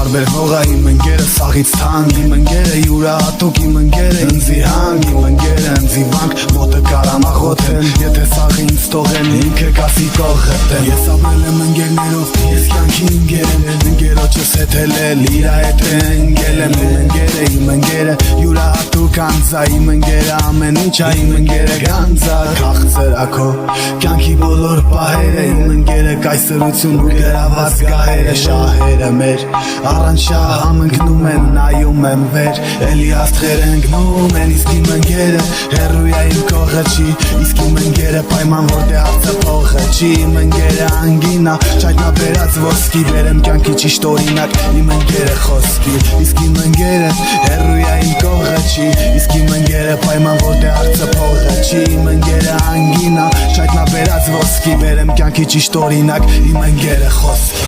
տարբեր հողա իմ ընկերը սաղից թանկ իմ ընկերը յուրահատուկ իմ ընկերը ինձի հանգ իմ ընկերը ինձի վանք մոտը կարամախոթեն եթե սաղ ինձ թողեն ինքը կասի կողհտեն ես ապրել եմ ընկերներով ես կյանքի ընկերոջս հետ հելել իրա հետ ընկել եմ իմ ընկերը յուրահատուկ անձա իմ ընկերը ամեն ինչա իմ ընկերը գանձա քաղցրակո կյանքի բոլոր պահերը իմ ընկերը կայսրություն ու գրաված գահերը շահերը մեր առանց շահ համընկնում են նայում եմ վեր էլի աստղեր ընկնում են իսկ իմ ընկերը հեռույա իմ կողը չի իսկ իմ ընկերը պայման որ դե հարցը փողը չի իմ ընկերը անգինա չայտնա բերած ոսկի վերեմ կյանքի ճիշտ օրինակ իմ ընկերը խոսքի իսկ իմ ընկերը հեռույա իմ կողը չի իսկ իմ ընկերը պայման որ դե հարցը փողը չի իմ ընկերը անգինա չայտնա բերած ոսկի վերեմ կյանքի ճիշտ օրինակ իմ ընկերը խոսքի